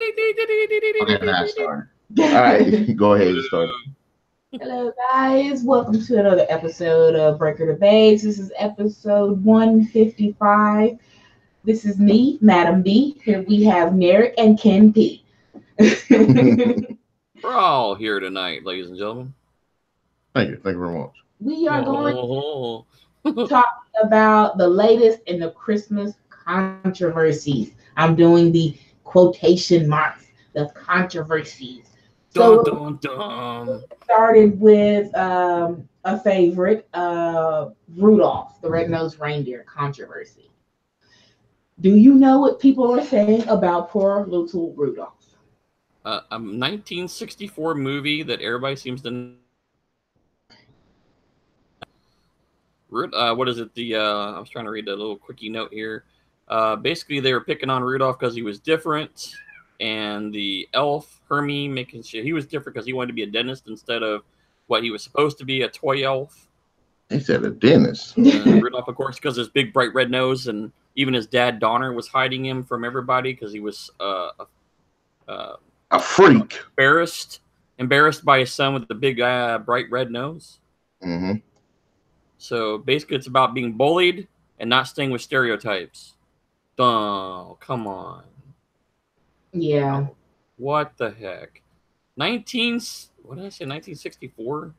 Okay, now I started. All right, go ahead and start. Hello, guys. Welcome to another episode of Breaker Debates. This is episode 155. This is me, Madam B. Here we have Narik and Ken P. We're all here tonight, ladies and gentlemen. Thank you very much. We are going to talk about the latest in the Christmas controversies. I'm doing the quotation marks, the controversies. So Dun, dun, dun. started with a favorite, Rudolph, the red-nosed reindeer controversy. Do you know what people are saying about poor little Rudolph? A 1964 movie that everybody seems to. What is it? I was trying to read a little quickie note here. Basically, they were picking on Rudolph because he was different, and the elf Hermie making sure he was different because he wanted to be a dentist instead of what he was supposed to be, a toy elf. He said a dentist. Rudolph, of course, because his big bright red nose, and even his dad Donner was hiding him from everybody because he was a freak, embarrassed by his son with the big bright red nose. Mm-hmm. So basically, it's about being bullied and not staying with stereotypes. Oh, come on. Yeah. Oh, what the heck? What did I say? 1964?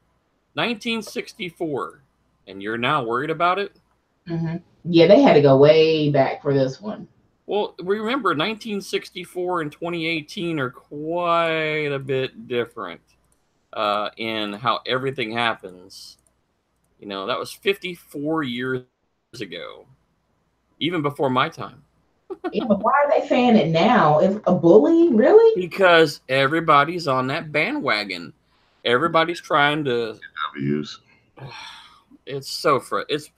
1964. And you're now worried about it? Mm-hmm. Yeah, they had to go way back for this one. Well, remember, 1964 and 2018 are quite a bit different in how everything happens. You know, that was 54 years ago, even before my time. Yeah, but why are they saying it now? Is a bully really? Because everybody's on that bandwagon. Everybody's trying to. It's so it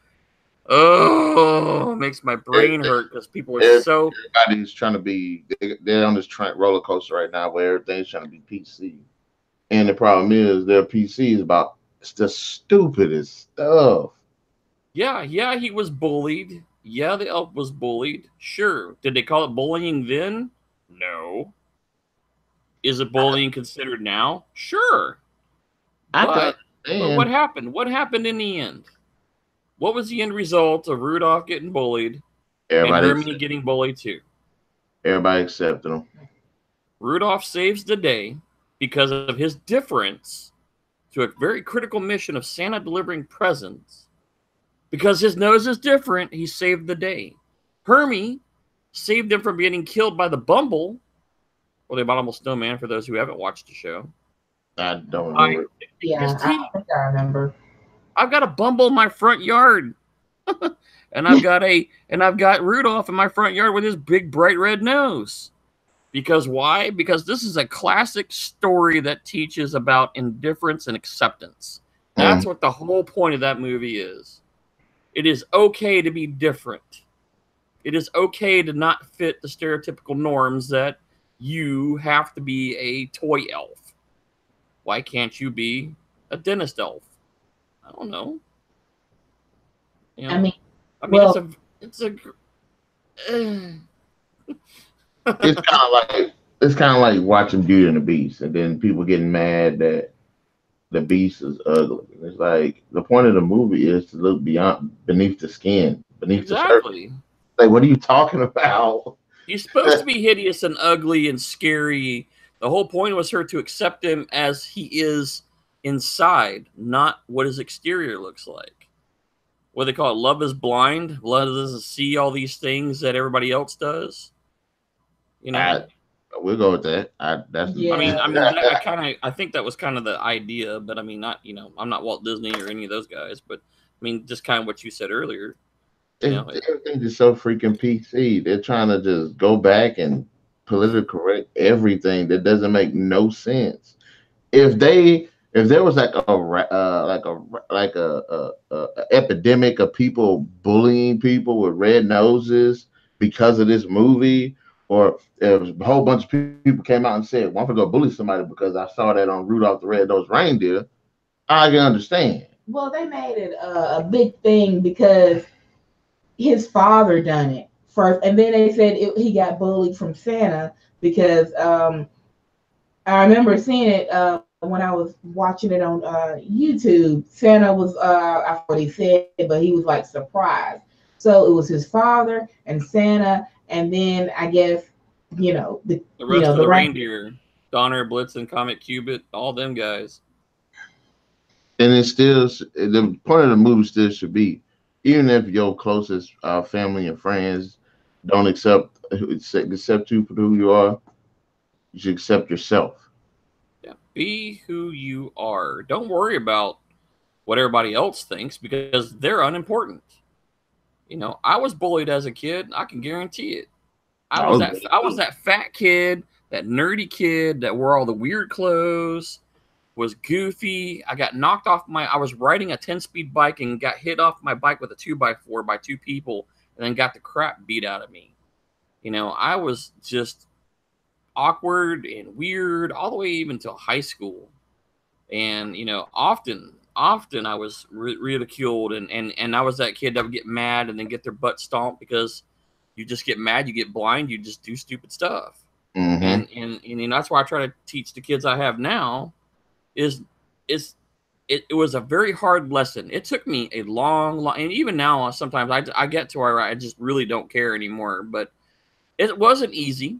makes my brain hurt because people are so. Everybody's trying to be. They're on this roller coaster right now where everything's trying to be PC, and the problem is their PC is about the stupidest stuff. Yeah, he was bullied. Yeah, the elf was bullied. Sure. Did they call it bullying then? No. Is it bullying considered now? Sure. But what happened? What happened in the end? What was the end result of Rudolph getting bullied and Hermie getting bullied too? Everybody accepted him. Rudolph saves the day because of his difference to a very critical mission of Santa delivering presents. Because his nose is different, he saved the day. Hermie saved him from getting killed by the Bumble, or the Abominable Snowman, for those who haven't watched the show. I don't remember. I think I remember. I've got a Bumble in my front yard. and I've got Rudolph in my front yard with his big bright red nose. Because why? Because this is a classic story that teaches about indifference and acceptance. That's what the whole point of that movie is. It is okay to be different. It is okay to not fit the stereotypical norms that you have to be a toy elf. Why can't you be a dentist elf? I don't know. You know, it's kind of like watching Beauty and the Beast, and then people getting mad that the beast is ugly. It's like the point of the movie is to look beneath the skin, beneath the surface. Like, what are you talking about? He's supposed to be hideous and ugly and scary. The whole point was her to accept him as he is inside, not what his exterior looks like. What do they call it? Love is blind. Love doesn't see all these things that everybody else does. You know. We'll go with that. I think that was kind of the idea, but I mean, not, you know, I'm not Walt Disney or any of those guys, but I mean, just kind of what you said earlier. Everything is so freaking PC. They're trying to just go back and politically correct everything that doesn't make no sense. If there was like a epidemic of people bullying people with red noses because of this movie. Or if a whole bunch of people came out and said, well, I'm going to go bully somebody because I saw that on Rudolph the Red-Nosed Reindeer, I can understand. Well, they made it a big thing because his father done it. first, and then they said he got bullied from Santa because I remember seeing it when I was watching it on YouTube. Santa was I forgot what he said, but he was like surprised. So it was his father and Santa, and then I guess the rest of the reindeer, Donner, Blitzen, Comet, Cubit, all them guys. And it's still the point of the movie still should be, even if your closest family and friends don't accept you for who you are, you should accept yourself. Yeah, be who you are. Don't worry about what everybody else thinks because they're unimportant. I was bullied as a kid. I can guarantee it. I was that fat kid, that nerdy kid that wore all the weird clothes, was goofy. I got knocked off I was riding a 10-speed bike and got hit off my bike with a 2x4 by two people and then got the crap beat out of me. I was just awkward and weird all the way even till high school. And, often I was ridiculed and I was that kid that would get mad and then get their butt stomped because you just get mad, you get blind, you just do stupid stuff. Mm-hmm. And that's why I try to teach the kids I have now it was a very hard lesson. It took me a long, and even now sometimes I get to where I just really don't care anymore, but it wasn't easy.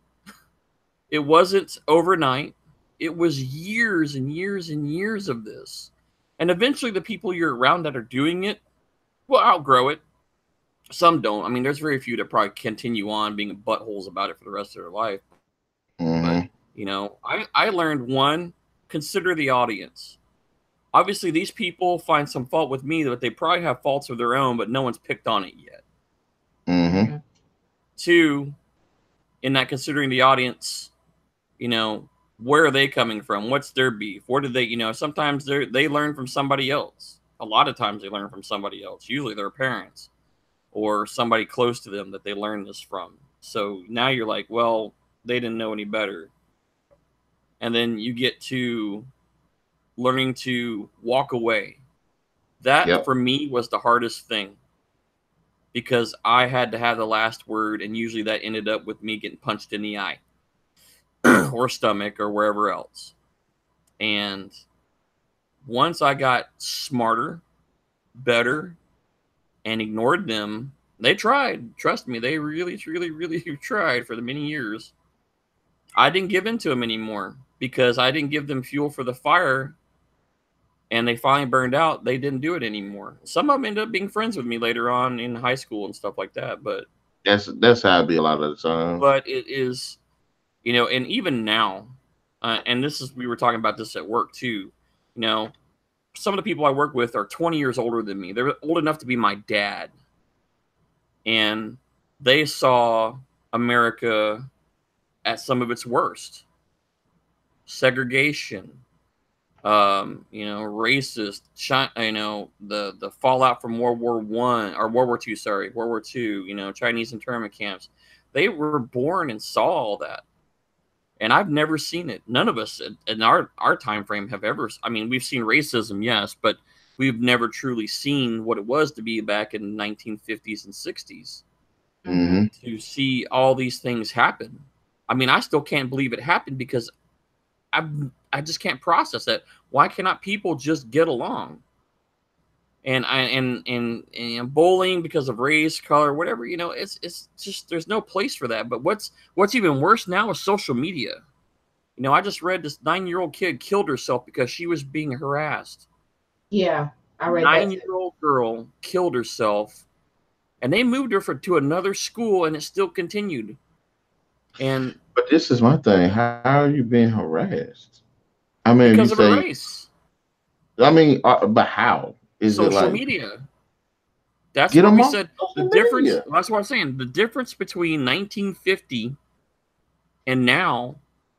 It wasn't overnight. It was years and years and years of this. And eventually the people you're around that are doing it will outgrow it. Some don't. I mean, there's very few that probably continue on being buttholes about it for the rest of their life. Mm-hmm. But, I learned one, consider the audience. Obviously, these people find some fault with me, but they probably have faults of their own, but no one's picked on it yet. Mm-hmm. Two, in that considering the audience, where are they coming from? What's their beef? Where did they, sometimes they learn from somebody else. A lot of times they learn from somebody else, usually their parents or somebody close to them that they learned this from. So now you're like, well, they didn't know any better. And then you get to learning to walk away. That for me was the hardest thing because I had to have the last word, and usually that ended up with me getting punched in the eye or stomach or wherever else. And once I got smarter, better, and ignored them, they tried. Trust me, they really, really, really tried for the many years. I didn't give in to them anymore because I didn't give them fuel for the fire, and they finally burned out. They didn't do it anymore. Some of them ended up being friends with me later on in high school and stuff like that. But that's how it be a lot of the time. But it is, and even now, and we were talking about this at work too. Some of the people I work with are 20 years older than me. They're old enough to be my dad. And they saw America at some of its worst. Segregation, racist, the fallout from World War II, Chinese internment camps. They were born and saw all that. And I've never seen it. None of us in our time frame have ever. I mean, we've seen racism, yes, but we've never truly seen what it was to be back in the 1950s and 60s. Mm-hmm. To see all these things happen. I mean, I still can't believe it happened because I just can't process it. Why cannot people just get along? And bullying because of race, color, whatever, it's just there's no place for that. But what's even worse now is social media. I just read this 9-year-old kid killed herself because she was being harassed. Yeah, I read 9-year-old girl killed herself, and they moved her to another school, and it still continued. But this is my thing. How are you being harassed? I mean, because of a race. I mean, but how? Is social media. That's what we said. The difference. That's what I'm saying. The difference between 1950 and now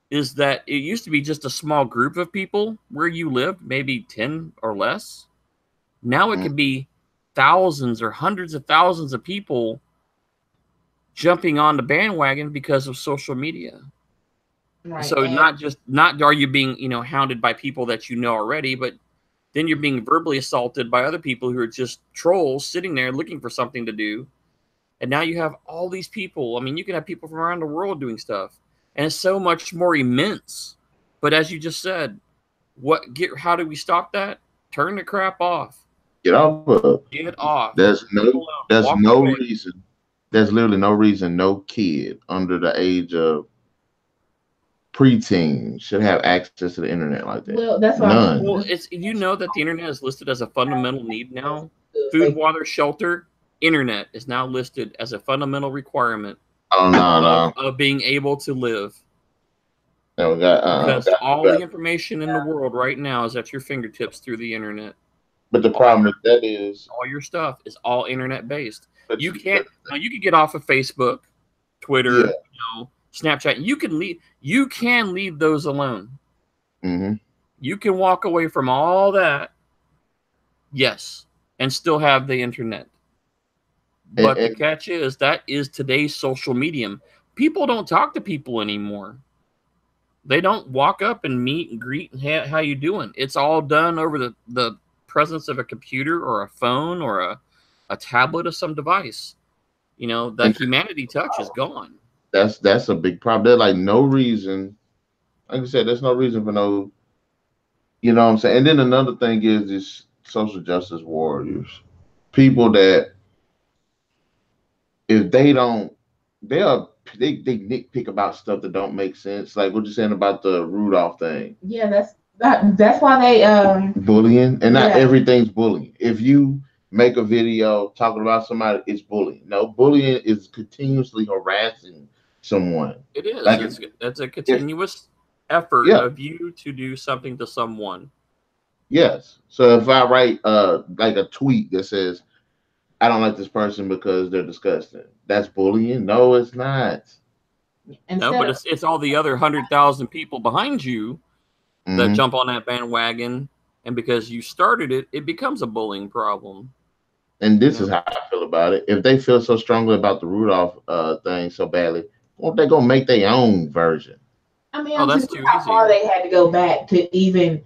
is that it used to be just a small group of people where you lived, maybe 10 or less. Now it could be thousands or hundreds of thousands of people jumping on the bandwagon because of social media. Right. So not are you being, hounded by people that you know already, but then you're being verbally assaulted by other people who are just trolls sitting there looking for something to do. And now you have all these people. I mean, you can have people from around the world doing stuff, and it's so much more immense. But as you just said, how do we stop that? Turn the crap off. Get off of. Get off. There's no away. reason. There's literally no reason no kid under the age of preteen should have access to the internet like that. Well, that's why. None. Well, it's that the internet is listed as a fundamental need now. Food, water, shelter, internet is now listed as a fundamental requirement. Oh no, of being able to live. No, because all the information in the world right now is at your fingertips through the internet. But the problem with that is all your stuff is all internet based. You can't. You can get off of Facebook, Twitter, Snapchat. You can leave those alone. Mm-hmm. You can walk away from all that. Yes, and still have the internet. But the catch is that is today's social medium. People don't talk to people anymore. They don't walk up and meet and greet and how you doing. It's all done over the presence of a computer or a phone or a tablet of some device. You know, the humanity touch is gone. That's a big problem. There's like no reason. Like I said, there's no reason for no. You know what I'm saying? And then another thing is this social justice warriors, people that if they don't, they nitpick about stuff that don't make sense. Like what you're saying about the Rudolph thing. Yeah, that's why they bullying, and not everything's bullying. If you make a video talking about somebody, it's bullying. No, bullying is continuously harassing someone. It is. Like it's a continuous effort of you to do something to someone. Yes. So if I write like a tweet that says, I don't like this person because they're disgusting, that's bullying? No, it's not. But it's all the other 100,000 people behind you that jump on that bandwagon, and because you started it, it becomes a bullying problem. And this is how I feel about it. If they feel so strongly about the Rudolph thing so badly, won't they go make their own version? I mean, that's too easy. How far they had to go back to even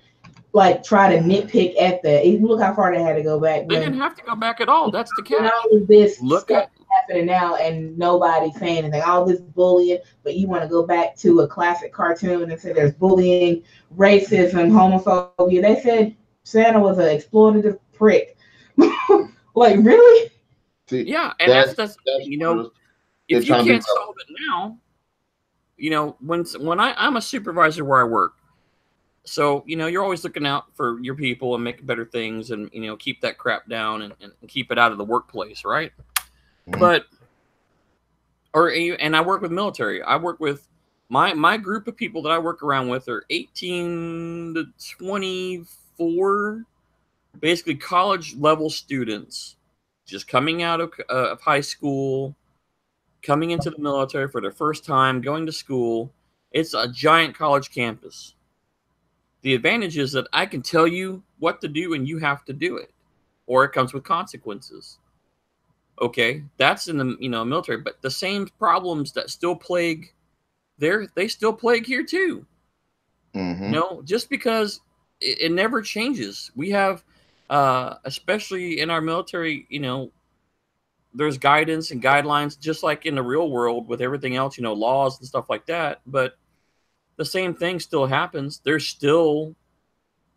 like try to nitpick at look how far they had to go back. They didn't have to go back at all. That's the catch. All of this stuff happening now, and nobody saying anything. All this bullying, but you want to go back to a classic cartoon and say there's bullying, racism, homophobia. They said Santa was an exploitative prick. Like really? Yeah, and that's you know, if you can't solve it now, you know, when I'm a supervisor where I work. So, you know, you're always looking out for your people and make better things and, you know, keep that crap down and keep it out of the workplace, right? Mm-hmm. And I work with military. I work with my group of people that I work around with are 18 to 24, basically college level students, just coming out of high school, coming into the military for their first time, going to school. It's a giant college campus. The advantage is that I can tell you what to do and you have to do it, or it comes with consequences. Okay, that's in the military, but the same problems that still plague there, they still plague here too. Mm-hmm. You know, just because it never changes. We have, especially in our military, you know, there's guidance and guidelines, just like in the real world with everything else, you know, laws and stuff like that, but the same thing still happens. There's still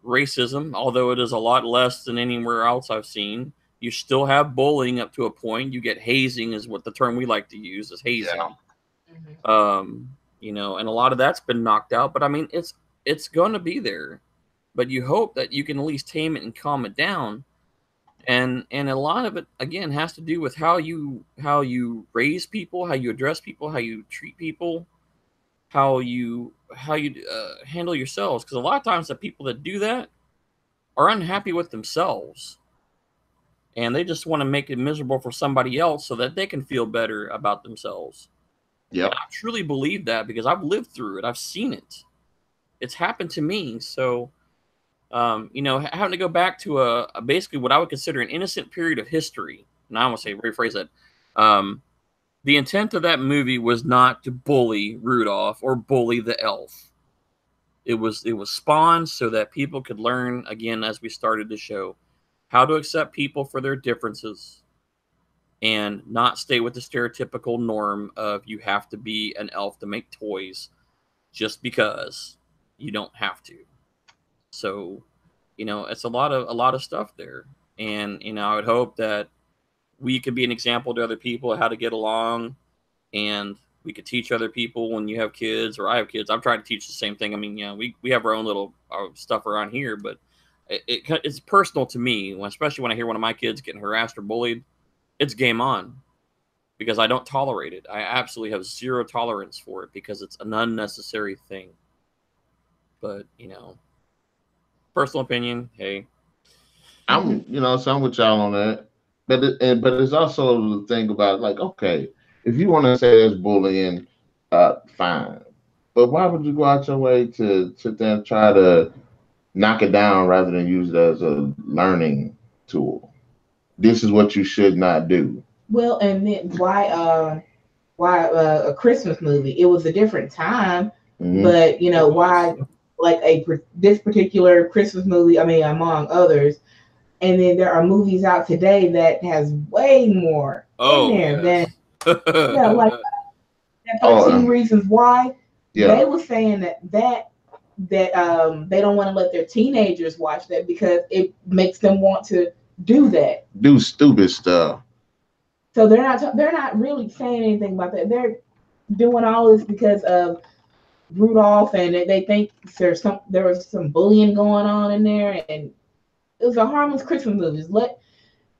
racism, although it is a lot less than anywhere else I've seen. You still have bullying up to a point. You get hazing is what the term we like to use is hazing. Yeah. Mm-hmm. You know, and a lot of that's been knocked out, but I mean, it's going to be there, but you hope that you can at least tame it and calm it down. And a lot of it, again, has to do with how you raise people, how you address people, how you treat people, how you handle yourselves, because a lot of times the people that do that are unhappy with themselves and they just want to make it miserable for somebody else so that they can feel better about themselves. Yeah, I truly believe that because I've lived through it. I've seen it. It's happened to me. So you know, having to go back to a basically what I would consider an innocent period of history. And I want to rephrase that. The intent of that movie was not to bully Rudolph or bully the elf. It was spawned so that people could learn, again, as we started the show, how to accept people for their differences. and not stay with the stereotypical norm of you have to be an elf to make toys just because you don't have to. So, you know, it's a lot of stuff there. And, you know, I would hope that we could be an example to other people of how to get along, and we could teach other people when you have kids, or I have kids. I'm trying to teach the same thing. I mean, you know, we have our own little stuff around here, but it's personal to me, especially when I hear one of my kids getting harassed or bullied. It's game on, because I don't tolerate it. I absolutely have zero tolerance for it because it's an unnecessary thing. But, you know, personal opinion, hey. I'm with y'all on that. But it's also the thing about, like, okay, if you want to say that's bullying, fine. But why would you go out your way to sit there and try to knock it down rather than use it as a learning tool? This is what you should not do. Well, and then why a Christmas movie? It was a different time, but you know why, like this particular Christmas movie. I mean, among others, and then there are movies out today that has way more in there than like that 13 Reasons Why. Yeah. They were saying that they don't want to let their teenagers watch that because it makes them want to do stupid stuff. So they're not really saying anything about that. They're doing all this because of Rudolph, and they think there was some bullying going on in there, and it was a harmless Christmas movie. Let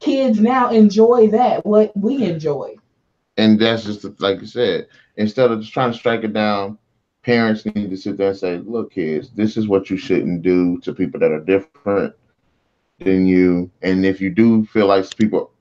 kids now enjoy what we enjoy. And that's just like you said. Instead of just trying to strike it down, parents need to sit there and say, "Look, kids, this is what you shouldn't do to people that are different than you. And if you do feel like people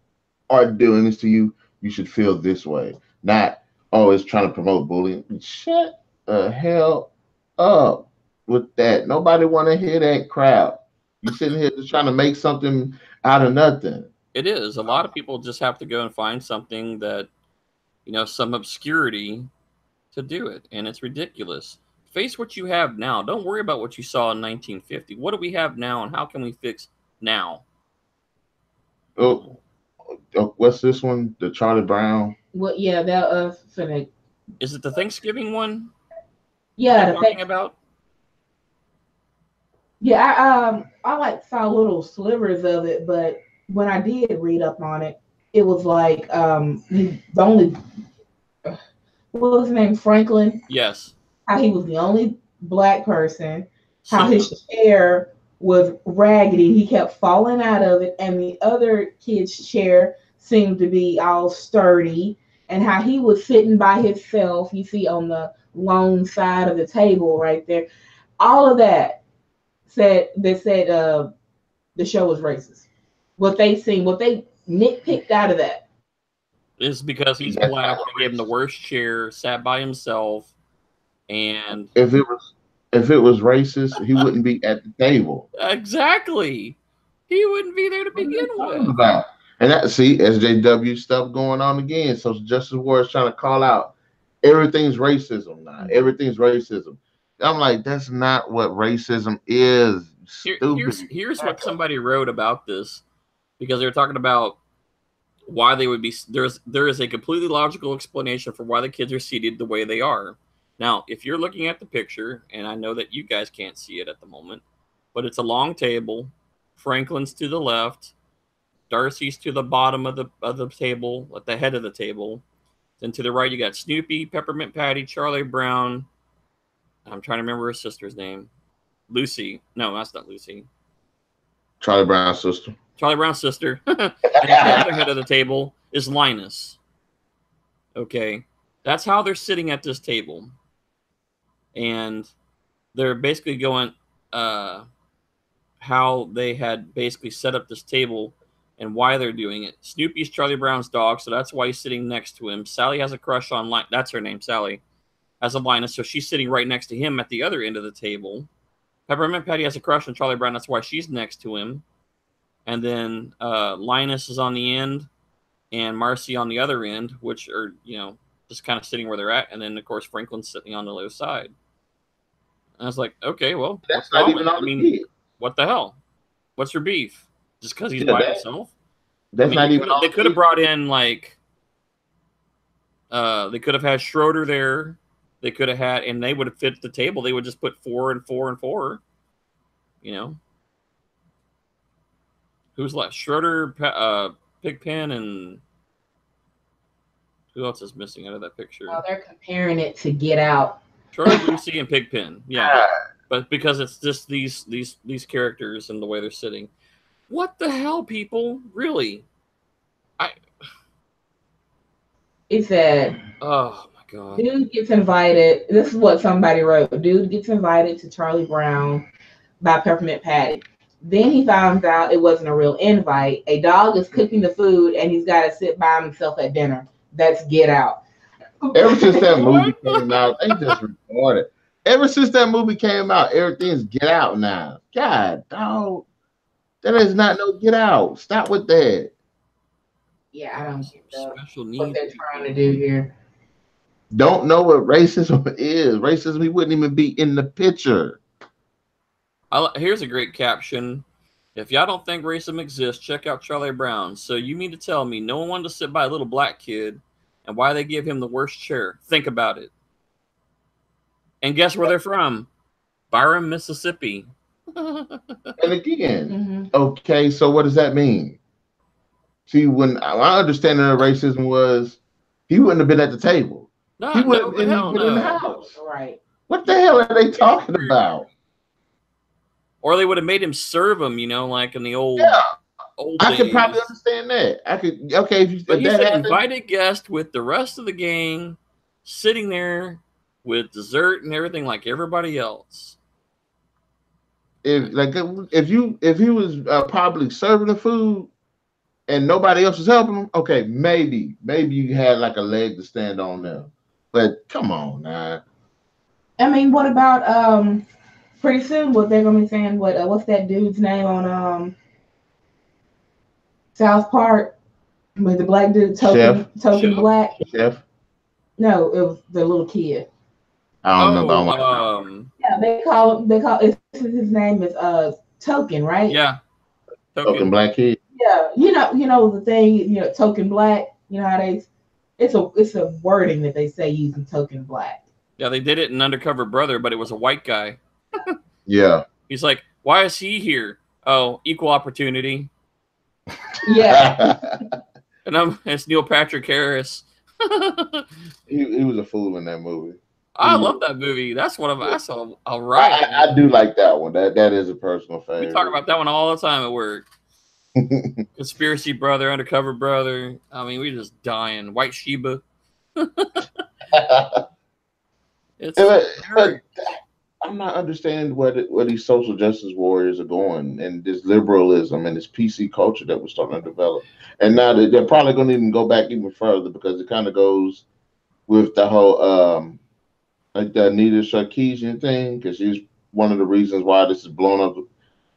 are doing this to you, you should feel this way. Not, oh, it's trying to promote bullying." Shut the hell up with that. Nobody want to hear that crap. You sitting here just trying to make something out of nothing. It is. A lot of people just have to go and find something that, you know, some obscurity to do it. And it's ridiculous. Face what you have now. Don't worry about what you saw in 1950. What do we have now, and how can we fix now? Oh, what's this one? The Charlie Brown? Well, yeah, that is it the Thanksgiving one? Yeah, talking about. Yeah, I saw little slivers of it, but when I did read up on it, it was like the only what was his name, Franklin? Yes. How he was the only black person. How his chair was raggedy. He kept falling out of it, and the other kid's chair seemed to be all sturdy. And how he was sitting by himself, you see on the long side of the table right there. All of that said the show was racist. What they nitpicked out of that is because he's black. They gave him the worst chair, sat by himself, and if it was racist, he wouldn't be at the table. Exactly, he wouldn't be there to begin with. And that, see, SJW stuff going on again. So Justice Ward is trying to call out everything's racism now. Everything's racism. I'm like, that's not what racism is. Here's what somebody wrote about this, because they were talking about why they would be. There is a completely logical explanation for why the kids are seated the way they are. Now, if you're looking at the picture, and I know that you guys can't see it at the moment, but it's a long table. Franklin's to the left. Darcy's to the bottom of the table, at the head of the table. Then to the right, you got Snoopy, Peppermint Patty, Charlie Brown. I'm trying to remember her sister's name. Lucy. No, that's not Lucy. Charlie Brown's sister. Charlie Brown's sister. And at the other head of the table is Linus. Okay. That's how they're sitting at this table. And they're basically going how they had basically set up this table and why they're doing it. Snoopy's Charlie Brown's dog, so that's why he's sitting next to him. Sally has a crush on Linus. That's her name, Sally. Has a Linus, so she's sitting right next to him at the other end of the table. Peppermint Patty has a crush on Charlie Brown. That's why she's next to him. And then Linus is on the end, and Marcy on the other end, which are, you know, just kind of sitting where they're at. And then, of course, Franklin's sitting on the other side. And I was like, okay, well, that's not even on the kid. What the hell? What's your beef? Just because he's by himself? That's not even. They could have brought in, like, They could have had Schroeder there. They could have had, and they would have fit the table. They would just put 4 and 4 and 4. You know, who's left? Schroeder, Pigpen, and who else is missing out of that picture? Oh, they're comparing it to Get Out. Schroeder, Lucy, and Pigpen. Yeah, but because it's just these characters and the way they're sitting. What the hell, people? Really? It said, oh my God. Dude gets invited. This is what somebody wrote. Dude gets invited to Charlie Brown by Peppermint Patty. Then he finds out it wasn't a real invite. A dog is cooking the food, and he's got to sit by himself at dinner. That's Get Out. Ever since that movie came out, they just recorded. Ever since that movie came out, everything's Get Out now. God, dog. That is not no Get Out. Stop with that. Yeah, I don't get special needs. What they're trying to do here. Don't know what racism is. Racism, he wouldn't even be in the picture. Here's a great caption. If y'all don't think racism exists, check out Charlie Brown. So you mean to tell me no one wanted to sit by a little black kid, and why they give him the worst chair? Think about it. And guess where they're from? Byron, Mississippi. And again, okay, so what does that mean? See, when my understanding of racism was, he wouldn't have been at the table. No, he wouldn't have been in the house. Right. What the hell are they talking about? Or they would have made him serve them, you know, like in the old I could probably understand that. I could, okay. If but he's an invited guest with the rest of the gang sitting there with dessert and everything like everybody else. If he was probably serving the food and nobody else was helping him, okay, maybe you had like a leg to stand on there. But come on now. I mean, what about pretty soon what they're gonna be saying, what's that dude's name on South Park with the black dude token black? Chef? No, it was the little kid. I don't remember. Yeah, they call his name is Token, right? Yeah. Token black kid. Yeah, you know the thing, token black, you know how it's a wording that they say using token black. Yeah, they did it in Undercover Brother, but it was a white guy. Yeah. He's like, why is he here? Oh, equal opportunity. Yeah. And it's Neil Patrick Harris. he was a fool in that movie. I love that movie. That's one of that's all right. I do like that one. That is a personal favorite. We talk about that one all the time at work. Conspiracy Brother, Undercover Brother. I mean, we just dying. White Sheba. I'm not understanding where these social justice warriors are going, and this liberalism and this PC culture that we're starting to develop. And now they're probably going to even go back even further, because it kind of goes with the whole like the Anita Sarkeesian thing, because she's one of the reasons why this is blown up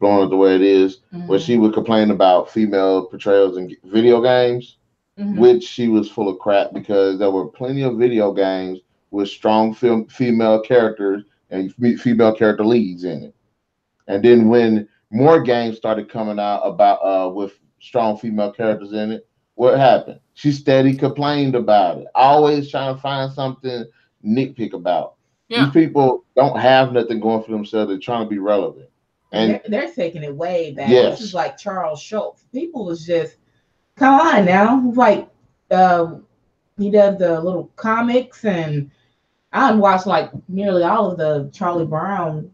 the way it is, where she would complain about female portrayals in video games, which she was full of crap, because there were plenty of video games with strong female characters and female character leads in it. And then when more games started coming out about with strong female characters in it, what happened? She steady complained about it, always trying to find something nitpick about. Yeah. These people don't have nothing going for themselves. They're trying to be relevant. And they're taking it way back. Yes. This is like Charles Schultz. People was just, come on now. Like, he does the little comics, and I watched like nearly all of the Charlie Brown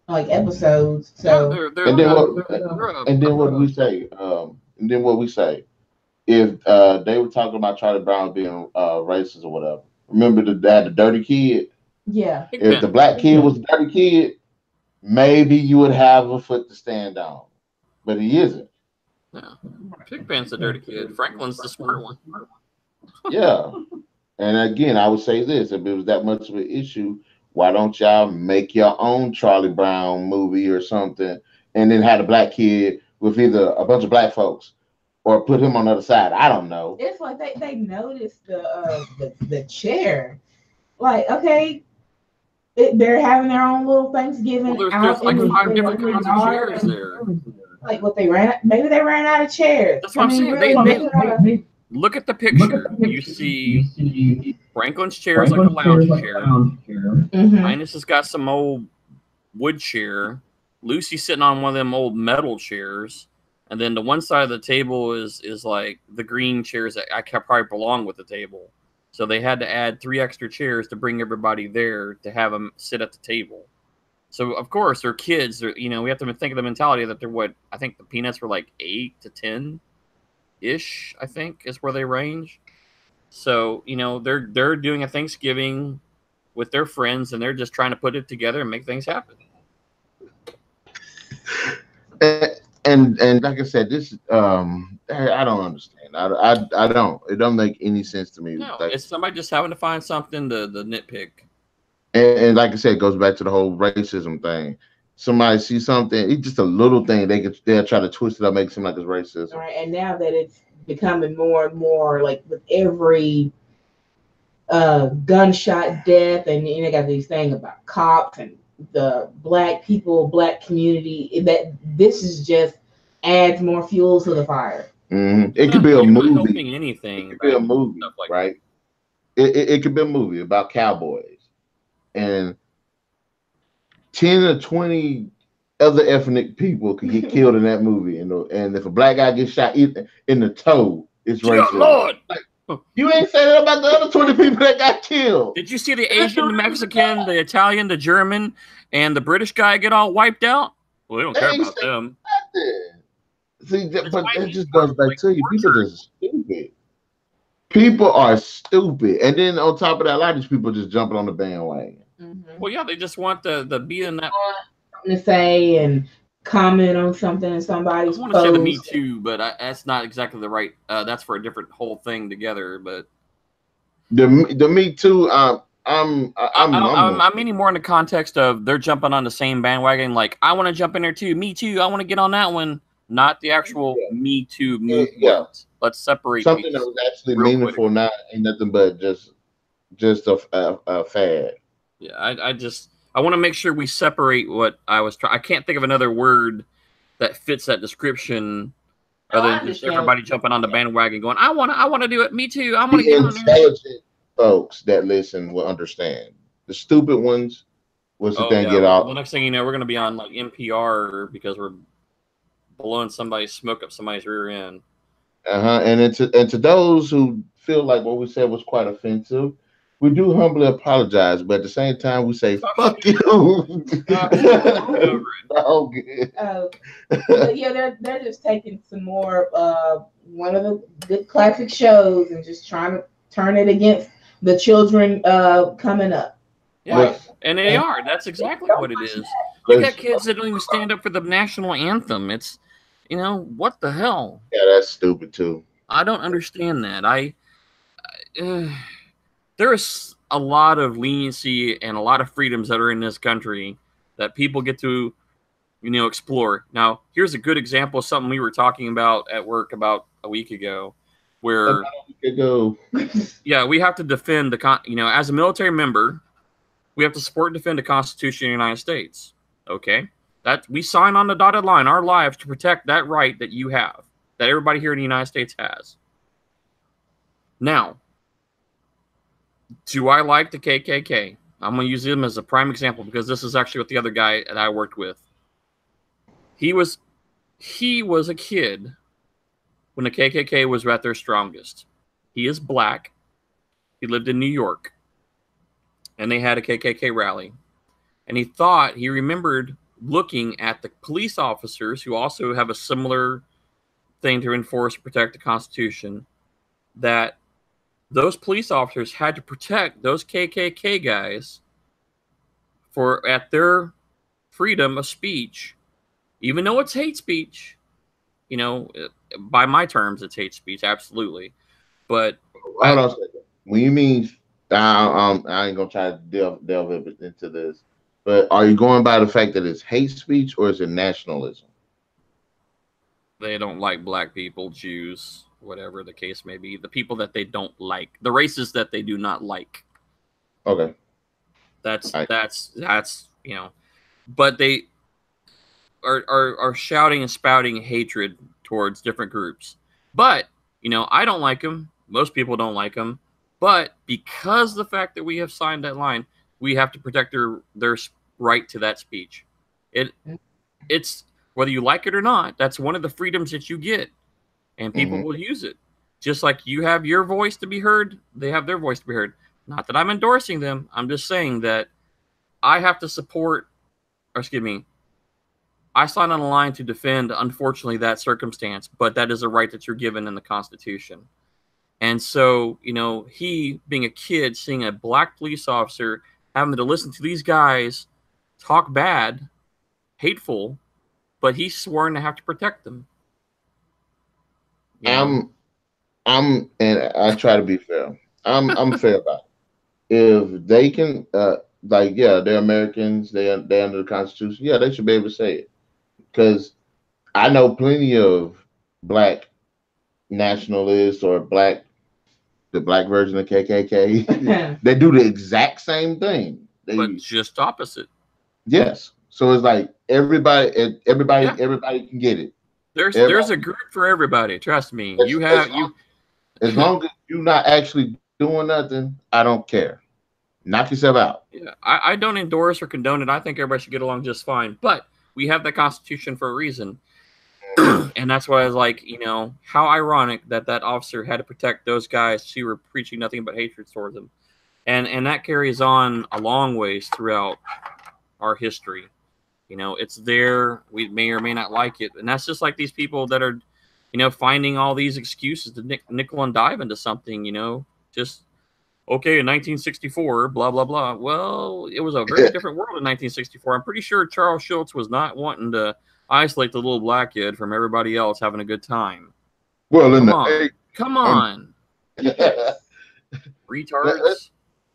like episodes. So and then what do we say? And then what we say? If they were talking about Charlie Brown being racist or whatever, remember the dirty kid? Yeah. If the black kid was a dirty kid, maybe you would have a foot to stand on, but he isn't. No, Pigpen's the dirty kid. Franklin's the smart one. Yeah. And again, I would say this: if it was that much of an issue, why don't y'all make your own Charlie Brown movie or something, and then have a black kid with either a bunch of black folks, or put him on the other side? I don't know. It's like they noticed the chair. Like, okay, they're having their own little Thanksgiving. Well, there's like 5 different kinds of chairs there. Like what maybe they ran out of chairs. That's what I'm saying. look at the picture. You see Franklin's chair is like a lounge chair. Linus has got some old wood chair. Lucy's sitting on one of them old metal chairs. And then the one side of the table is like the green chairs that I probably belong with the table. So they had to add 3 extra chairs to bring everybody there to have them sit at the table. So, of course, they're kids. They're, you know, we have to think of the mentality that they're what? I think the Peanuts were like 8 to 10-ish, I think, is where they range. So, you know, they're doing a Thanksgiving with their friends, and they're just trying to put it together and make things happen. And like I said, this I don't understand. I don't. It don't make any sense to me. No, like, it's somebody just having to find something to nitpick. And like I said, it goes back to the whole racism thing. Somebody sees something, it's just a little thing, they'll try to twist it up, make it seem like it's racism. All right, and now that it's becoming more and more like with every gunshot death, and you know, got these things about cops and the black people, black community, that this is just adds more fuel to the fire. It could be a movie. Helping anything. It could be a movie, right? It could be a movie about cowboys. And 10 or 20 other ethnic people could get killed in that movie. And if a black guy gets shot in the toe, it's racist. Lord. Like, you ain't saying that about the other 20 people that got killed. Did you see the Asian, the Mexican, the Italian, the German, and the British guy get all wiped out? Well, they don't care about them. See, but it just goes back to you. People are just stupid. People are stupid. And then on top of that, a lot of these people just jumping on the bandwagon. Well, yeah, they just want the be in that. Something to say and comment on something in somebody's. I want to say the Me Too, but that's not exactly the right. That's for a different whole thing together. But the Me Too, I'm meaning more in the context of they're jumping on the same bandwagon. Like, I want to jump in there too. Me too. I want to get on that one. Not the actual Me Too movement. Yeah. Let's separate something that was actually meaningful. Not ain't nothing but just a fad. Yeah, I want to make sure we separate what I was trying. I can't think of another word that fits that description other than just everybody jumping on the bandwagon going, I want to do it. Me too. I want to get on there. Intelligent folks that listen will understand. The stupid ones was the thing. Get out. The next thing you know, we're going to be on like NPR because we're blowing somebody's smoke up somebody's rear end. And to those who feel like what we said was quite offensive, we do humbly apologize, but at the same time, we say, fuck you. Oh, good. But yeah, they're just taking some more one of the good classic shows and just trying to turn it against the children coming up. Yeah, right? And they are. That's exactly what it is. You got kids that don't even stand up for the national anthem. It's, you know, what the hell? Yeah, that's stupid too. I don't understand that. There is a lot of leniency and a lot of freedoms that are in this country that people get to, you know, explore. Now, here's a good example of something we were talking about at work about a week ago, where, yeah, we have to defend as a military member, we have to support and defend the Constitution of the United States. Okay, that we sign on the dotted line our lives to protect that right that you have, that everybody here in the United States has. Now, do I like the KKK? I'm going to use him as a prime example because this is actually what the other guy that I worked with. He was a kid when the KKK was at their strongest. He is black. He lived in New York. And they had a KKK rally. And he remembered looking at the police officers who also have a similar thing to enforce and protect the Constitution, that those police officers had to protect those KKK guys at their freedom of speech, even though it's hate speech. You know, by my terms, it's hate speech, absolutely. But hold on a second. When you mean, I ain't gonna try to delve into this, but are you going by the fact that it's hate speech or is it nationalism? They don't like black people, Jews, whatever the case may be. The people that they don't like, the races that they do not like. Okay, that's you know, but they are shouting and spouting hatred towards different groups. But You know, I don't like him. Most people don't like him. But because of the fact that we have signed that line, we have to protect their right to that speech. It's whether you like it or not, that's one of the freedoms that you get. And people will use it. Just like you have your voice to be heard, they have their voice to be heard. Not that I'm endorsing them. I'm just saying that I have to support, or excuse me, I signed on the line to defend, unfortunately, that circumstance, but that is a right that you're given in the Constitution. And so, you know, he, being a kid, seeing a black police officer, having to listen to these guys talk bad, hateful, but he's sworn to have to protect them. I'm, and I try to be fair. I'm fair about it. If they can, like, yeah, they're Americans, they're under the Constitution. Yeah, they should be able to say it. Because I know plenty of black nationalists or the black version of KKK. They do the exact same thing. But just opposite. Yes. So it's like everybody can get it. There's a group for everybody. Trust me. As long as you're not actually doing nothing, I don't care. Knock yourself out. Yeah, I don't endorse or condone it. I think everybody should get along just fine. But we have the Constitution for a reason. And that's why I was like, you know, how ironic that officer had to protect those guys who were preaching nothing but hatred towards them. And that carries on a long ways throughout our history. You know, it's there. We may or may not like it. And that's just like these people that are, you know, finding all these excuses to nickel and dive into something, you know, just, okay, in 1964, blah, blah, blah. Well, it was a very different world in 1964. I'm pretty sure Charles Schultz was not wanting to isolate the little black kid from everybody else having a good time. Well, come on. Retards.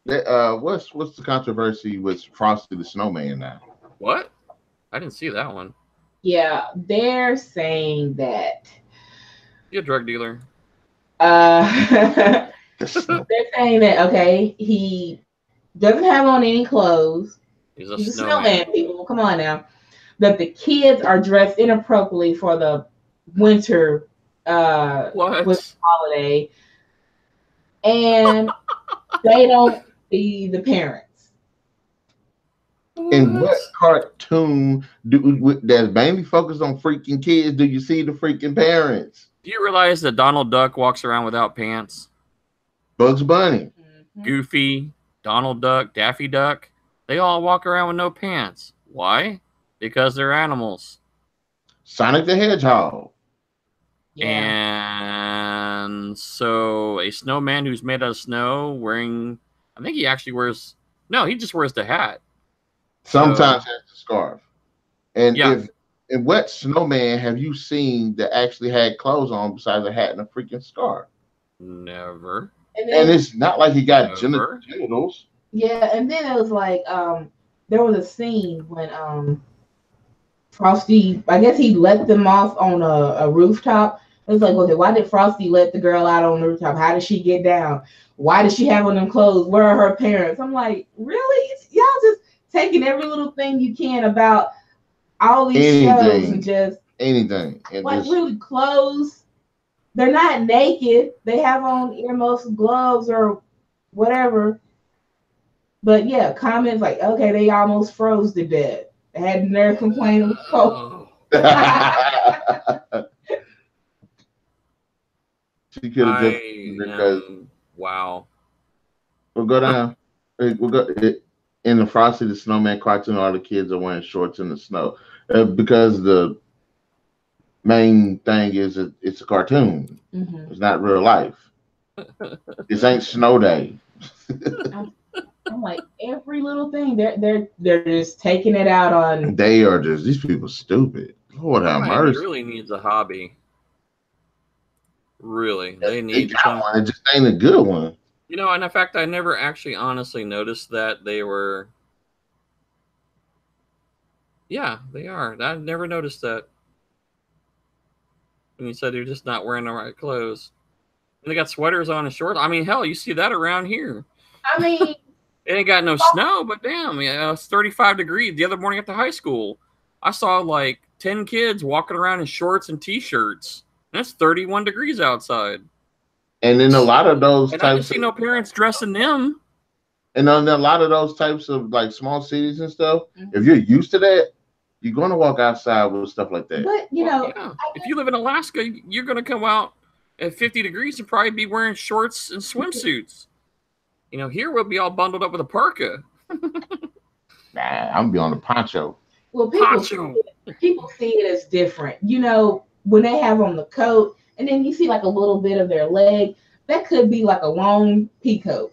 What's the controversy with Frosty the Snowman now? What? I didn't see that one. Yeah, they're saying that you're a drug dealer. They're saying that, okay, he doesn't have on any clothes. He's a snowman. People, come on now. That the kids are dressed inappropriately for the winter holiday, and they don't see the parents. In what cartoon that's mainly focused on freaking kids do you see the freaking parents? Do you realize that Donald Duck walks around without pants? Bugs Bunny, Goofy, Donald Duck, Daffy Duck, they all walk around with no pants. Why? Because they're animals. Sonic the Hedgehog. Yeah. And so a snowman who's made out of snow wearing, I think he actually wears, no, he just wears the hat. Sometimes has the scarf. And in what snowman have you seen that actually had clothes on besides a hat and a freaking scarf? Never. And it's not like he got genitals. Yeah, and then it was like there was a scene when Frosty, I guess he let them off on a rooftop. It was like, okay, why did Frosty let the girl out on the rooftop? How did she get down? Why did she have on them clothes? Where are her parents? I'm like, really? Y'all just taking every little thing you can about all these shows and just anything. Like really clothes. They're not naked. They have on earmuffs, gloves, or whatever. But yeah, comments like, okay, they almost froze to death. They had the nerve complaint of cold. She could have just because wow. We'll go down. We'll go in the Frosty the Snowman cartoon. All the kids are wearing shorts in the snow because the main thing is it's a cartoon. It's not real life. This ain't snow day. I'm like every little thing. They're just taking it out on. They are just these people stupid. Lord have mercy. Really needs a hobby. Really, they need one. It just ain't a good one. You know, and in fact, I never actually honestly noticed that they were. Yeah, they are. I never noticed that. And you said they're just not wearing the right clothes. And they got sweaters on and shorts. I mean, hell, you see that around here. I mean, it ain't got no snow, but damn, it's 35 degrees. The other morning at the high school, I saw like 10 kids walking around in shorts and t-shirts. And it's 31 degrees outside. And then a lot of those and I didn't see no parents dressing them. And then a lot of those types of like small cities and stuff, if you're used to that, you're going to walk outside with stuff like that. But you know, yeah. If you live in Alaska, you're going to come out at 50 degrees and probably be wearing shorts and swimsuits. You know, here we'll be all bundled up with a parka. Nah, I'm gonna be on the poncho. Well, people see it as different. You know, when they have on the coat, and then you see like a little bit of their leg, that could be like a long peacoat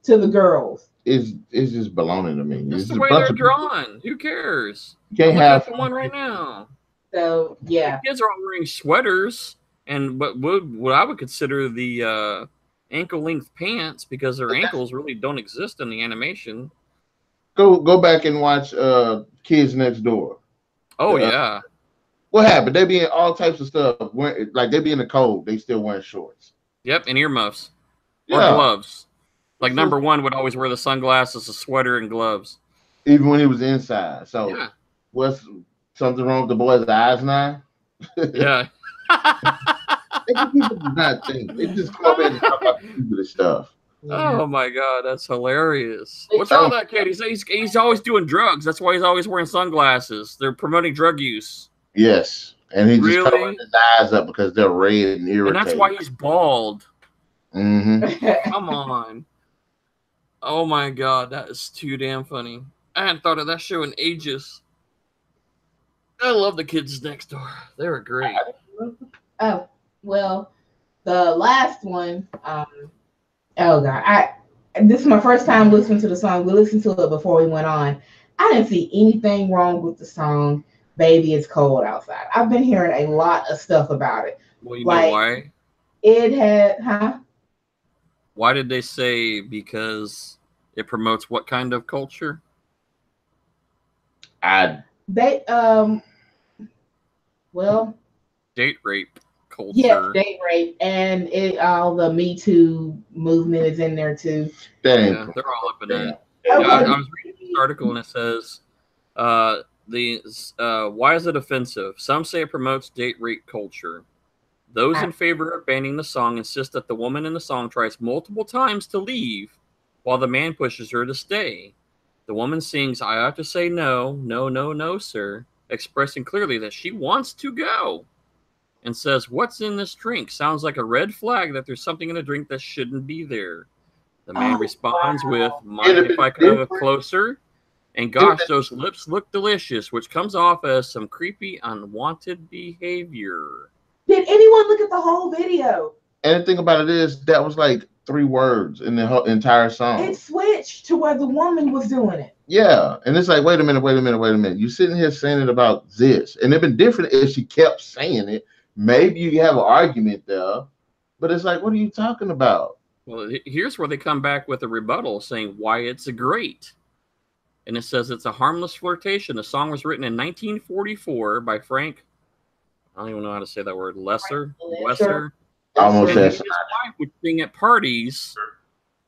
to the girls. It's just baloney to me. It's the way they're drawn. Who cares? You can't have one right now. So yeah, the kids are all wearing sweaters and what I would consider the ankle length pants because their ankles really don't exist in the animation. Go back and watch Kids Next Door. Oh yeah. What happened? They be in all types of stuff. Like they be in the cold, they still wearing shorts. Yep, and earmuffs or gloves. Like number one would always wear the sunglasses, a sweater, and gloves. Even when he was inside. So what's something wrong with the boy's eyes now? Yeah. People do not think. They just come up and talk about stupid stuff. Oh my God, that's hilarious. What's wrong with that kid? He's always doing drugs. That's why he's always wearing sunglasses. They're promoting drug use. Yes. And he just covering his eyes up because they're red and irritated. And that's why he's bald. Mm-hmm. Come on. Oh my God, that is too damn funny. I hadn't thought of that show in ages. I love the Kids Next Door. They were great. Oh, well, the last one, oh God, this is my first time listening to the song. We listened to it before we went on. I didn't see anything wrong with the song, Baby It's Cold Outside. I've been hearing a lot of stuff about it. Well, you know why? It had, Why did they say because it promotes what kind of culture? Well, date rape culture. Yes, date rape, and all the Me Too movement is in there too. Yeah, they're all up in it. I was reading this article and it says, why is it offensive? Some say it promotes date rape culture. Those in favor of banning the song insist that the woman in the song tries multiple times to leave while the man pushes her to stay. The woman sings, I have to say no, no, no, no, sir, expressing clearly that she wants to go, and says, what's in this drink? Sounds like a red flag that there's something in the drink that shouldn't be there. The man responds with, mind if I come closer? And gosh, those lips look delicious, which comes off as some creepy, unwanted behavior. Did anyone look at the whole video? And the thing about it is, that was like 3 words in the whole entire song. It switched to where the woman was doing it. Yeah, and it's like, wait a minute. You sitting here saying it about this, and it'd been different if she kept saying it. Maybe you have an argument there, but it's like, what are you talking about? Well, here's where they come back with a rebuttal saying why it's a great. And it says it's a harmless flirtation. The song was written in 1944 by Frank. I don't even know how to say that word. Lesser. Almost and his wife would sing at parties.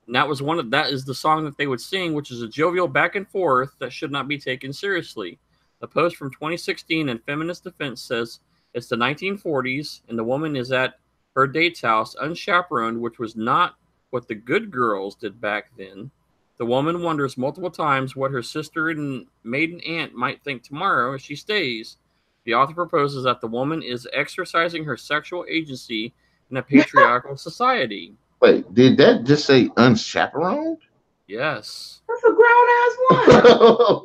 And that is the song that they would sing, which is a jovial back and forth that should not be taken seriously. A post from 2016 in Feminist Defense says it's the 1940s and the woman is at her date's house unchaperoned, which was not what the good girls did back then. The woman wonders multiple times what her sister and maiden aunt might think tomorrow if she stays. The author proposes that the woman is exercising her sexual agency in a patriarchal society. Wait, did that just say unchaperoned? Yes. That's a grown-ass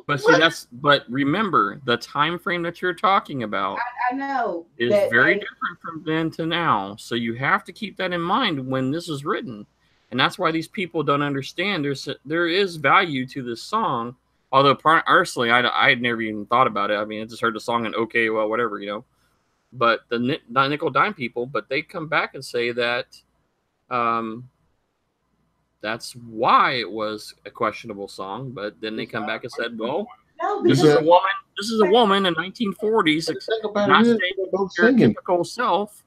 one. But remember, the time frame that you're talking about I know is very different from then to now. So you have to keep that in mind when this is written. And that's why these people don't understand there is value to this song. Although, personally, I had never even thought about it. I mean, I just heard the song and okay, well, whatever, you know. But the nickel dime people, but they come back and say that that's why it was a questionable song. But then they come back and said, well, this is a woman in 1940s, not her typical self,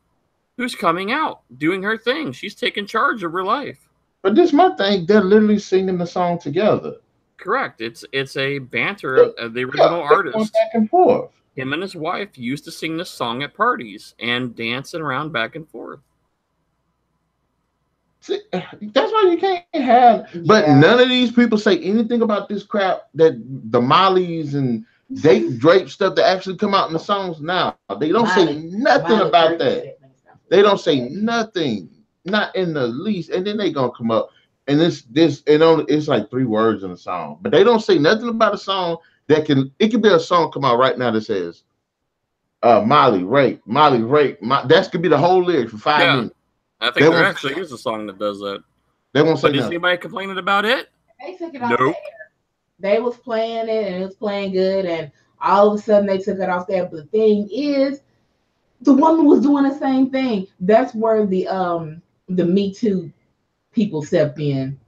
who's coming out, doing her thing. She's taking charge of her life. But this is my thing. They're literally singing the song together. Correct. It's a banter of the original artist. Going back and forth. Him and his wife used to sing this song at parties and dancing around back and forth. See, that's why you can't have. But none of these people say anything about this crap that the Mollies and Drake stuff that actually come out in the songs now. They don't say nothing about that. They don't say nothing, not in the least. And then they gonna come up and it's like 3 words in a song, but they don't say nothing about a song that it could be a song come out right now that says Molly rape, that could be the whole lyric for 5 minutes. I think there actually is a song that does that. They won't say nothing. Is anybody complaining about it? They took it off the air. They was playing it and it was playing good, and all of a sudden they took it off there. But the thing is, the woman was doing the same thing. That's where the Me Too people stepped in.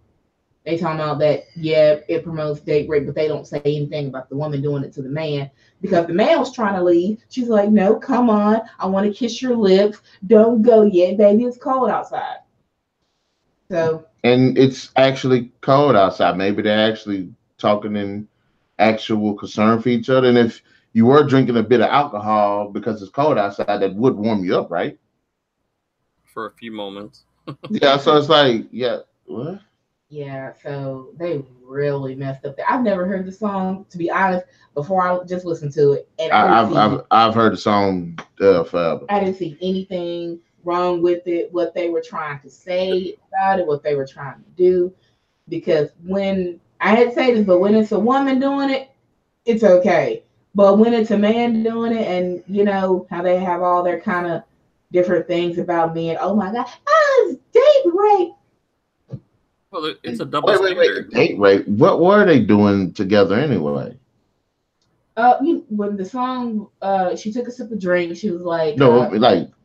They talking about that, it promotes date rape, but they don't say anything about the woman doing it to the man, because the man was trying to leave. She's like, no, come on. I want to kiss your lips. Don't go yet, baby. It's cold outside. So. And it's actually cold outside. Maybe they're actually talking in actual concern for each other. And if you were drinking a bit of alcohol because it's cold outside, that would warm you up, right? For a few moments. Yeah, so it's like, what? Yeah, so they really messed up there. I've never heard the song, to be honest, before I just listened to it. And I've heard the song forever. I didn't see anything wrong with it, what they were trying to say about it, what they were trying to do. Because when I had to say this, but when it's a woman doing it, it's okay. But when it's a man doing it, and you know how they have all their kind of different things about men, oh my God, it's date rape. Well, it's a double standard. Date rape. What were they doing together anyway? When the song, she took a sip of drink, she was like,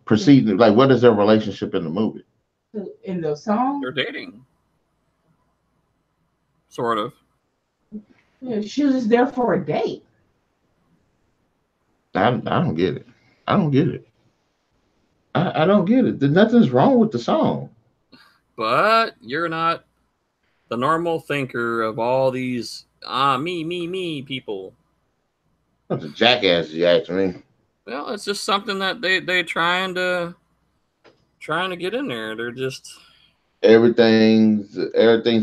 proceeding, like, what is their relationship in the movie? In the song, they're dating, sort of. Yeah, she was just there for a date. I don't get it. I don't get it. I don't get it. Nothing's wrong with the song. But you're not the normal thinker of all these me people. That's a jackass, you ask me. Well, it's just something that they're trying to get in there. They're just everything's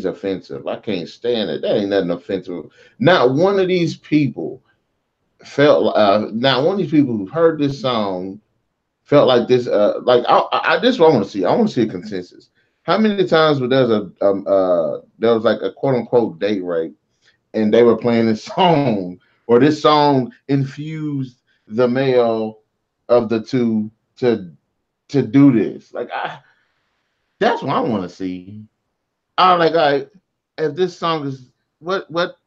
offensive. I can't stand it. That ain't nothing offensive. Not one of these people felt not one of these people who heard this song felt like this. This is what I want to see. I want to see a consensus. How many times there was like a quote unquote date rape, and they were playing this song, or this song infused the male of the two to do this? That's what I want to see. If this song is what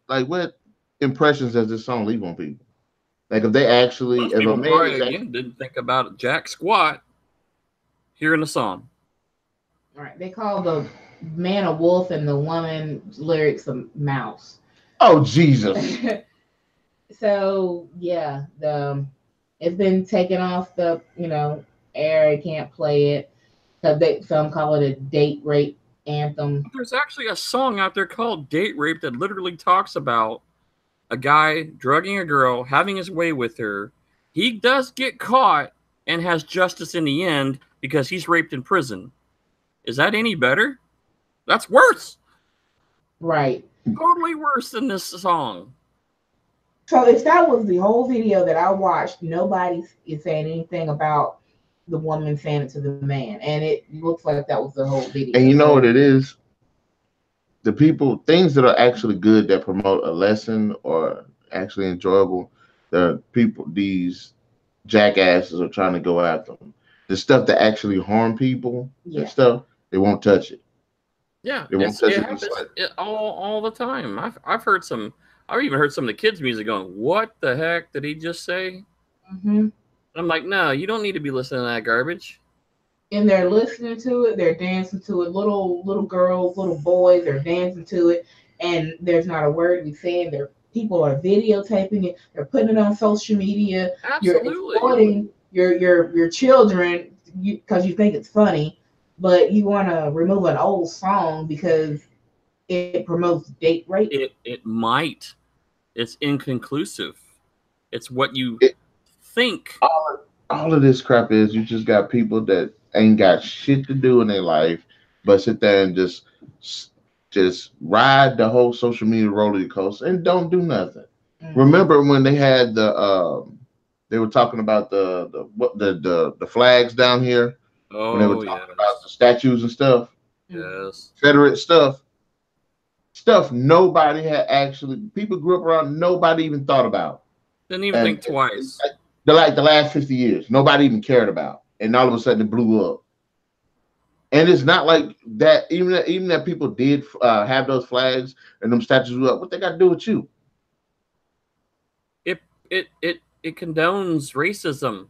impressions does this song leave on people? Like, if they actually, if a man didn't think about jack squat hearing the song. All right, they call the man a wolf and the woman's lyrics a mouse. Oh Jesus! So yeah, it's been taken off the air. I can't play it because some call it a date rape anthem. There's actually a song out there called "Date Rape" that literally talks about a guy drugging a girl, having his way with her. He does get caught and has justice in the end because he's raped in prison. Is that any better? That's worse. Right. Totally worse than this song. So if that was the whole video that I watched, nobody is saying anything about the woman saying it to the man. And it looks like that was the whole video. And you know what it is? Things that are actually good that promote a lesson or actually enjoyable, these jackasses are trying to go after them. The stuff that actually harm people and stuff, they won't touch it. Yeah, it happens all the time. I've even heard some of the kids' music going, "What the heck did he just say?" Mm-hmm. I'm like, no, you don't need to be listening to that garbage. And they're listening to it, they're dancing to it. Little girls, little boys, they're dancing to it, and there's not a word we saying. People are videotaping it. They're putting it on social media. Absolutely. You're exploiting your children because you think it's funny, but you want to remove an old song because it promotes date rape. It might. It's inconclusive. It's what you think. All of this crap is you just got people that ain't got shit to do in their life, but sit there and just ride the whole social media roller coaster and don't do nothing. Remember when they had they were talking about the flags down here when they were talking about the statues and stuff. Yes. Confederate stuff nobody had actually, people grew up around, nobody even thought about. Didn't even think twice. The last 50 years, nobody even cared about. And all of a sudden it blew up. And it's not like that, even that people did have those flags and them statues up, what they got to do with you? It condones racism.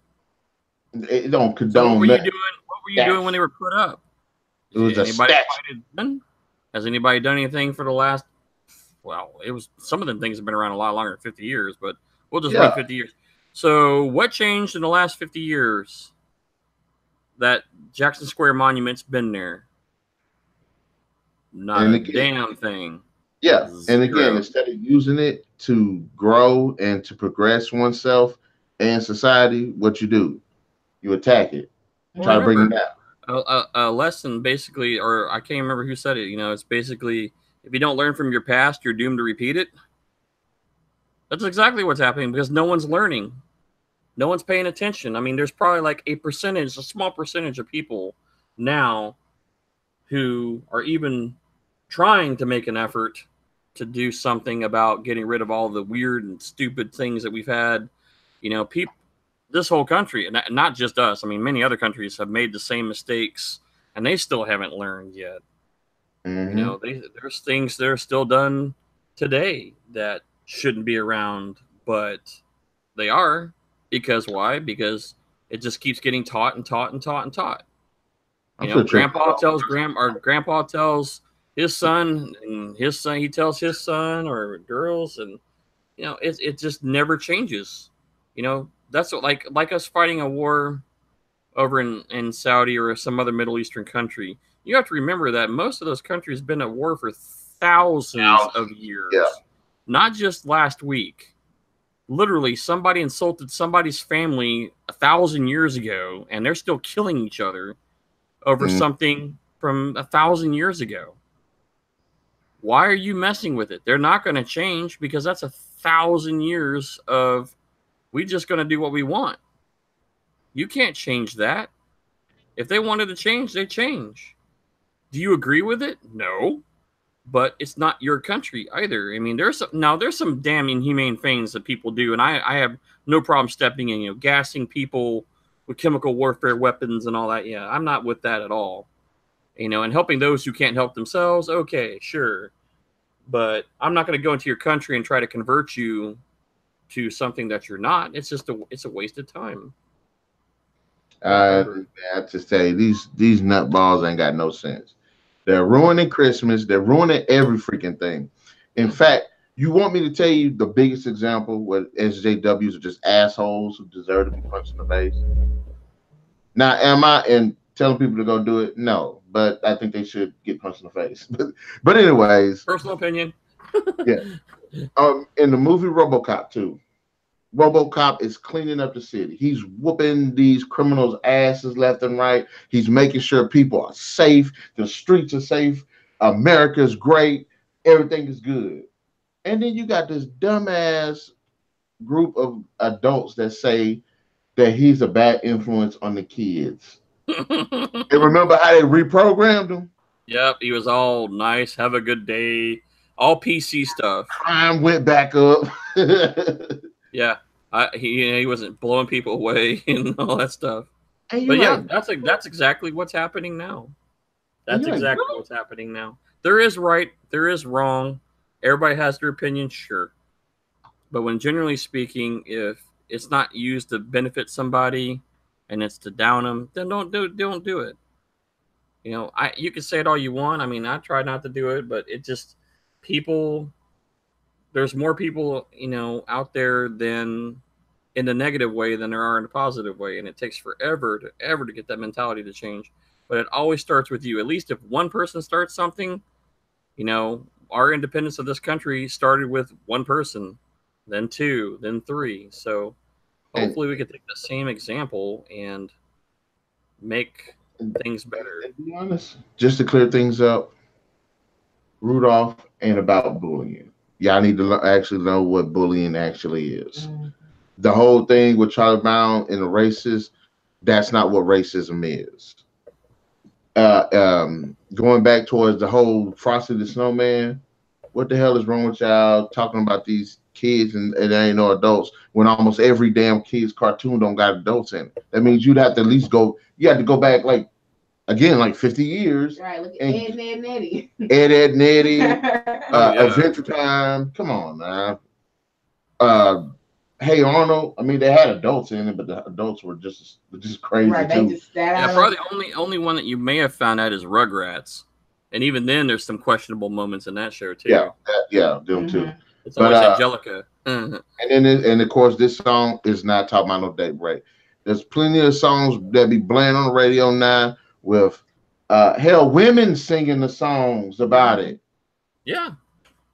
It don't condone. So what were you doing? What were you doing when they were put up? It was anybody Has anybody done anything for the last? Well, it was, some of them things have been around a lot longer than 50 years, but we'll just run 50 years. So what changed in the last 50 years that Jackson Square Monument's been there? Not a damn thing. Yeah, and again, instead of using it to grow and to progress oneself and society, what you do, you attack it, try to bring it down. A lesson, basically, or I can't remember who said it. You know, it's basically, if you don't learn from your past, you're doomed to repeat it. That's exactly what's happening, because no one's learning, no one's paying attention. I mean, there's probably like a small percentage of people now who are even trying to make an effort to do something about getting rid of all the weird and stupid things that we've had. You know, this whole country, and not just us, I mean, many other countries have made the same mistakes, and they still haven't learned yet. You know, there's things that are still done today that shouldn't be around, but they are. Because why? Because it just keeps getting taught and taught and taught and taught. You know, grandpa tells his son, and his son, he tells his son or girls, and you know, it just never changes. You know, that's what, like us fighting a war over in Saudi or some other Middle Eastern country. You have to remember that most of those countries have been at war for thousands of years, not just last week. Literally, somebody insulted somebody's family 1,000 years ago, and they're still killing each other over something from 1,000 years ago. Why are you messing with it? They're not going to change, because that's 1,000 years of, we just going to do what we want. You can't change that. If they wanted to change, they change. Do you agree with it? No. But it's not your country either. I mean, there's some damn inhumane things that people do, and I have no problem stepping in, you know, gassing people with chemical warfare weapons and all that. Yeah, I'm not with that at all. You know, and helping those who can't help themselves, okay, sure. But I'm not going to go into your country and try to convert you to something that you're not. It's just it's a waste of time. I have to say, these nutballs ain't got no sense. They're ruining Christmas. They're ruining every freaking thing. In fact, you want me to tell you the biggest example where SJWs are just assholes who deserve to be punched in the face? Now, am I telling people to go do it? No, but I think they should get punched in the face. But anyways, personal opinion. Yeah. In the movie RoboCop 2, RoboCop is cleaning up the city. He's whooping these criminals' asses left and right. He's making sure people are safe. The streets are safe. America's great. Everything is good. And then you got this dumbass group of adults that say that he's a bad influence on the kids. And remember how they reprogrammed him? Yep, he was all nice, have a good day, all PC stuff. Crime went back up. Yeah, he wasn't blowing people away and all that stuff. But yeah, that's exactly what's happening now. That's exactly what's happening now. There is right, there is wrong. Everybody has their opinion, sure. But when generally speaking, if it's not used to benefit somebody and it's to down them, then don't do it. You know, you can say it all you want. I mean, I try not to do it, but it just, there's more people, you know, out there than in the negative way than there are in the positive way. And it takes forever to get that mentality to change. But it always starts with you. At least if one person starts something, you know, our independence of this country started with one person, then two, then three. So hopefully we can take the same example and make things better. To be honest, just to clear things up, Rudolph ain't about bullying. Y'all need to actually know what bullying actually is. The whole thing with Charlie Brown and the racist, that's not what racism is. Going back towards the whole Frosty the Snowman, what the hell is wrong with y'all talking about these kids and there ain't no adults when almost every damn kid's cartoon don't got adults in it? That means you'd have to at least you have to go back like 50 years. Right, look at Ed, Ed, Nettie. Ed, Nettie, Adventure Time. Come on, man. Hey Arnold. I mean, they had adults in it, but the adults were just crazy right, too. They just probably the only one that you may have found out is Rugrats, and even then, there's some questionable moments in that show too. Yeah, them too. It's always Angelica. And then, of course, this song is not talking about no date break. There's plenty of songs that be playing on the radio now with women singing the songs about it. Yeah.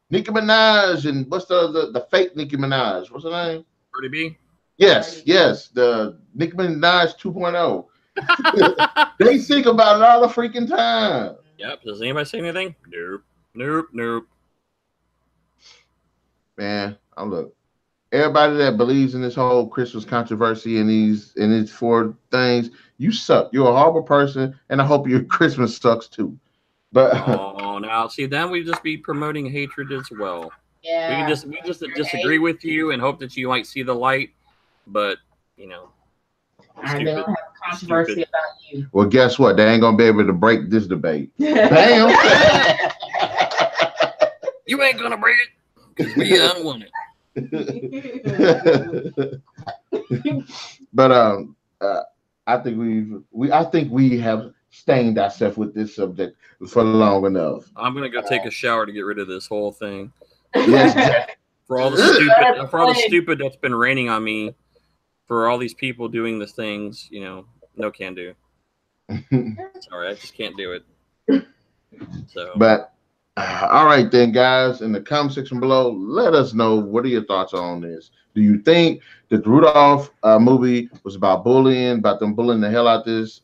Nicki Minaj and what's the fake Nicki Minaj? What's her name? Cardi B. Yes, the Nicki Minaj 2.0. They sing about it all the freaking time. Yep. Does anybody say anything? Nope. Man, look. Everybody that believes in this whole Christmas controversy and these four things, you suck. You're a horrible person, and I hope your Christmas sucks too. But now see, then we just be promoting hatred as well. Yeah, we just disagree with you and hope that you might see the light, but you know, I don't have controversy about you. Well, guess what? They ain't gonna be able to break this debate. Bam! You ain't gonna break it because we don't want it. But I think we have stained ourselves with this subject for long enough. I'm gonna go take a shower to get rid of this whole thing. Yes. For all the stupid that's been raining on me, for all these people doing these things, you know, no can do. Sorry, I just can't do it. So, but all right then, guys, in the comment section below, let us know what are your thoughts on this. Do you think that the Rudolph movie was about bullying, about them bullying the hell out this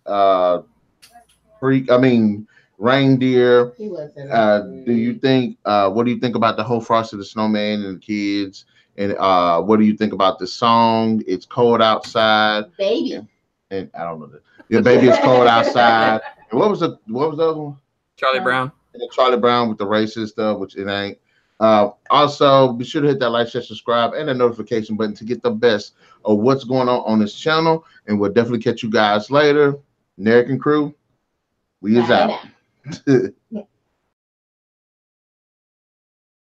reindeer? Do you think? What do you think about the whole Frosty the Snowman and the kids? And what do you think about the song? It's cold outside, baby. And I don't know that. Yeah, baby, it's cold outside. And what was the other one? Charlie Brown. Charlie Brown with the racist stuff, which it ain't. Also, be sure to hit that like, share, subscribe, and the notification button to get the best of what's going on this channel. And we'll definitely catch you guys later. Narik and crew, we is out.